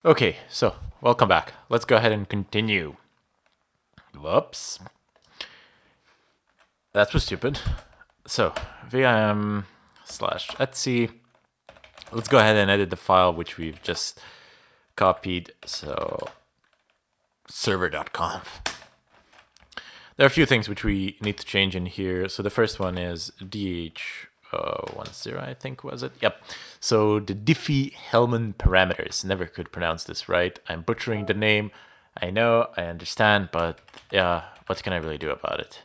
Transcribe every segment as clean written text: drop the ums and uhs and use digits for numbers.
Okay, so welcome back. Let's go ahead and continue. Whoops. That was stupid. So, vim slash etsy. Let's go ahead and edit the file which we've just copied. So, server.conf. There are a few things which we need to change in here. So the first one is DH10, I think was it? Yep. So the Diffie-Hellman parameters. Never could pronounce this right. I'm butchering the name. I know, I understand, but yeah, what can I really do about it?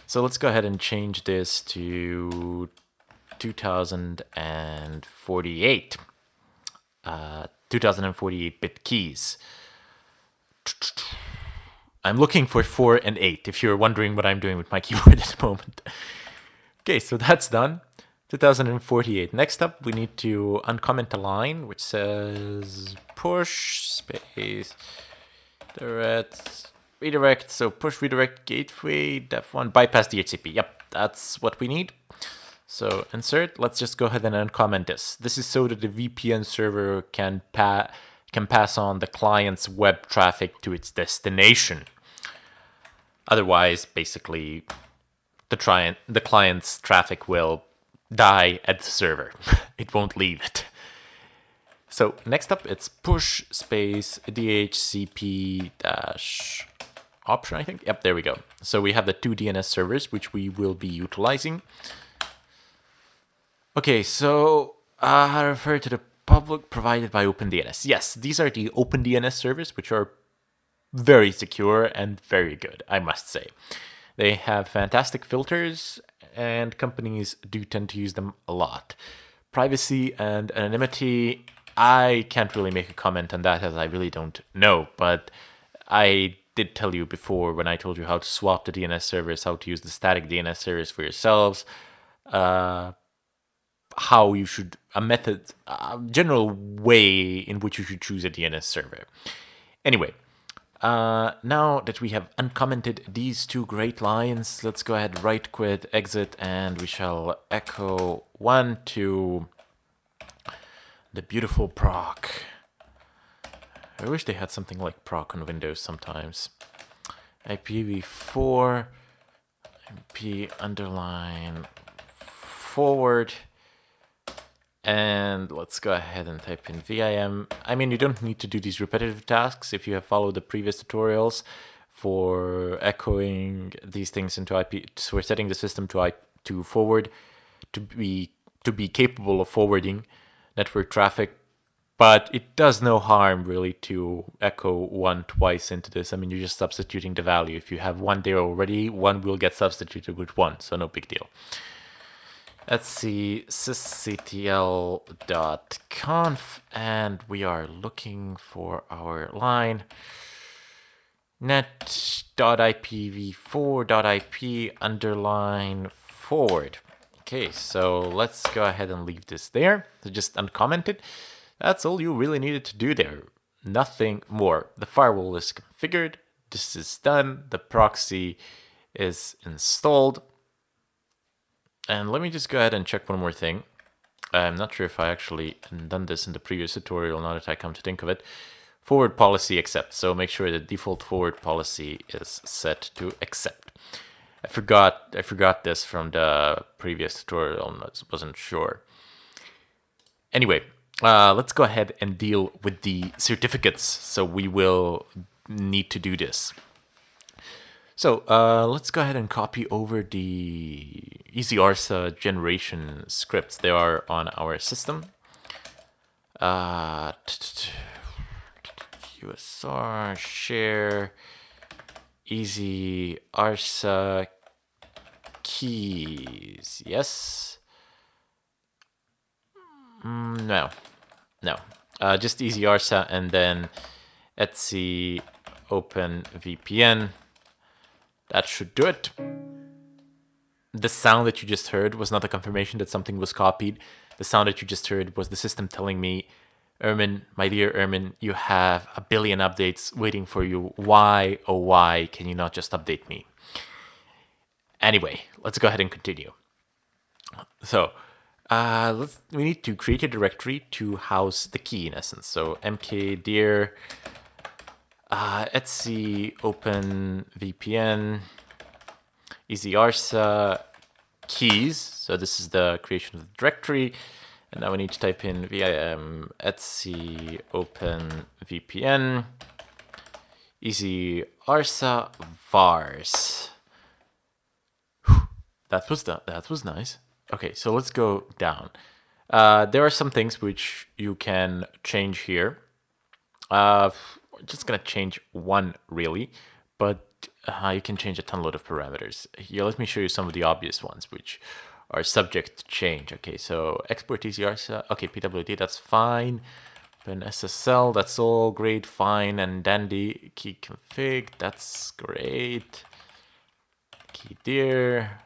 So let's go ahead and change this to 2048. 2048-bit keys. I'm looking for 4 and 8, if you're wondering what I'm doing with my keyboard at the moment. Okay, so that's done. 2048. Next up, we need to uncomment a line which says push space redirect. So push redirect gateway def1 bypass DHCP. Yep, that's what we need. So insert. Let's just go ahead and uncomment this. This is so that the VPN server can pass on the client's web traffic to its destination. Otherwise, basically, the client's traffic will die at the server. It won't leave it. So next up, it's push space DHCP dash option, I think. Yep, there we go. So we have the two DNS servers, which we will be utilizing. Okay, so I refer to the public provided by OpenDNS. Yes, these are the OpenDNS servers, which are very secure and very good, I must say. They have fantastic filters, and companies do tend to use them a lot. Privacy and anonymity, I can't really make a comment on that as I really don't know, but I did tell you before when I told you how to swap the DNS servers, how to use the static DNS servers for yourselves, how you should, a general way in which you should choose a DNS server. Anyway, now that we have uncommented these two great lines, let's go ahead, right quit, exit, and we shall echo 1 to the beautiful proc. I wish they had something like proc on Windows sometimes. IPv4, IP underline forward. And let's go ahead and type in VIM. I mean, you don't need to do these repetitive tasks if you have followed the previous tutorials for echoing these things into IP. So we're setting the system to forward, to be capable of forwarding network traffic. But it does no harm really to echo 1 twice into this. I mean, you're just substituting the value. If you have 1 there already, 1 will get substituted with 1, so no big deal. Let's see, sysctl.conf, and we are looking for our line net.ipv4.ip underline forward. Okay, so let's go ahead and leave this there. So just uncomment it. That's all you really needed to do there. Nothing more. The firewall is configured. This is done. The proxy is installed. And let me just go ahead and check one more thing. I'm not sure if I actually done this in the previous tutorial, now that I come to think of it. Forward policy accept. So make sure the default forward policy is set to accept. I forgot this from the previous tutorial, I wasn't sure. Anyway, let's go ahead and deal with the certificates. So we will need to do this. So let's go ahead and copy over the EasyArsa generation scripts. They are on our system. USR share EasyArsa keys. Yes. No. Just EasyArsa and then Etsy open VPN. That should do it. The sound that you just heard was not a confirmation that something was copied. The sound that you just heard was the system telling me, Ermin, my dear Ermin, you have a billion updates waiting for you. Why, oh why, can you not just update me? Anyway, let's go ahead and continue. So, We need to create a directory to house the key in essence. So mkdir etc open VPN easyarsa keys. So this is the creation of the directory. And now we need to type in vim etc open VPN easyarsa vars. That was nice. Okay, so let's go down. There are some things which you can change here. We're just gonna change one really, but you can change a ton load of parameters. Here, let me show you some of the obvious ones which are subject to change. Okay, so export ECR, okay, PWD, that's fine. Then SSL, that's all great, fine, and dandy. Key config, that's great. Key dir.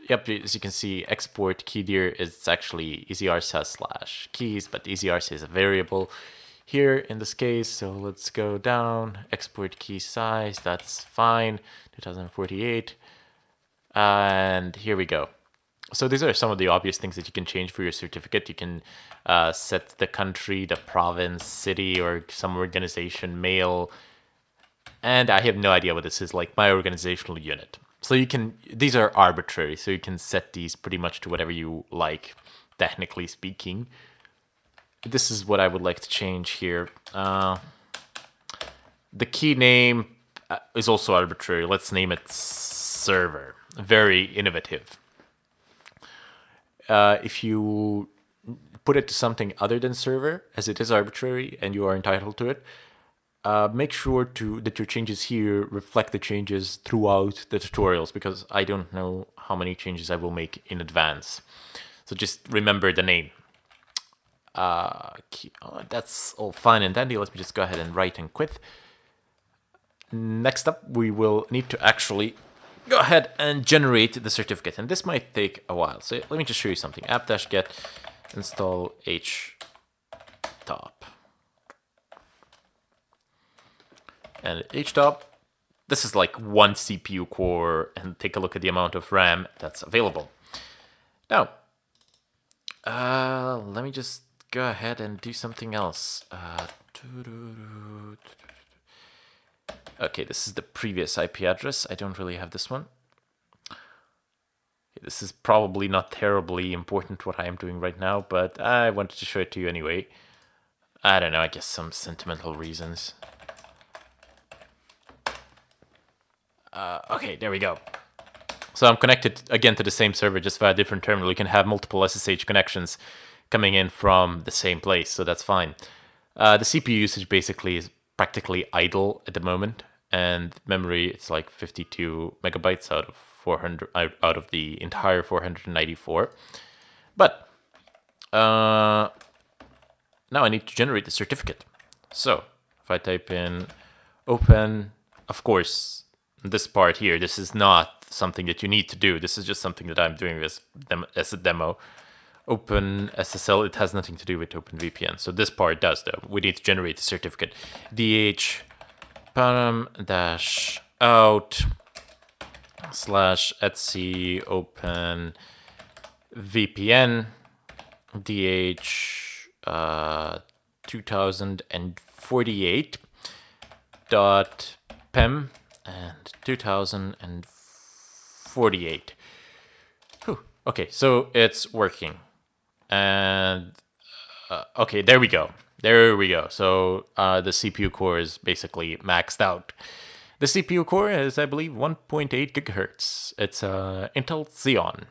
Yep, as you can see, export keydir is actually easyRSA/keys, but easyRSA is a variable here in this case. So let's go down, export key size, that's fine, 2048. And here we go. So these are some of the obvious things that you can change for your certificate. You can set the country, the province, city, or some organization, mail. And I have no idea what this is, like my organizational unit. So you can, these are arbitrary, so you can set these pretty much to whatever you like, technically speaking. This is what I would like to change here. The key name is also arbitrary. Let's name it server. Very innovative. If you put it to something other than server, as it is arbitrary and you are entitled to it, make sure that your changes here reflect the changes throughout the tutorials, because I don't know how many changes I will make in advance. So just remember the name. That's all fine and dandy. Let me just go ahead and write and quit. Next up, we will need to actually go ahead and generate the certificate, and this might take a while. So let me just show you something. app-get install htop. And htop, this is like one CPU core, and take a look at the amount of RAM that's available. Now, let me just go ahead and do something else. Okay, this is the previous IP address. I don't really have this one. Okay, this is probably not terribly important what I am doing right now, but I wanted to show it to you anyway. I don't know, I guess some sentimental reasons. Okay, there we go. So I'm connected again to the same server, just via a different terminal. You can have multiple SSH connections coming in from the same place, so that's fine. The CPU usage basically is practically idle at the moment, and memory, it's like 52 megabytes out of 400 out of the entire 494. But now I need to generate the certificate. So if I type in open, of course, this part here, this is not something that you need to do. This is just something that I'm doing as a demo. Open SSL, it has nothing to do with OpenVPN. So this part does, though. We need to generate the certificate. DH param-out /etc open VPN DH 2048 dot pem and 2048. Whew. Okay, so it's working. And okay, there we go. There we go. So the CPU core is basically maxed out. The CPU core is, I believe, 1.8 gigahertz. It's Intel Xeon.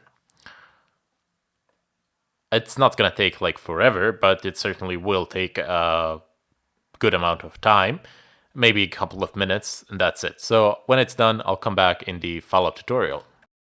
It's not going to take like forever, but it certainly will take a good amount of time. Maybe a couple of minutes, and that's it. So when it's done, I'll come back in the follow-up tutorial.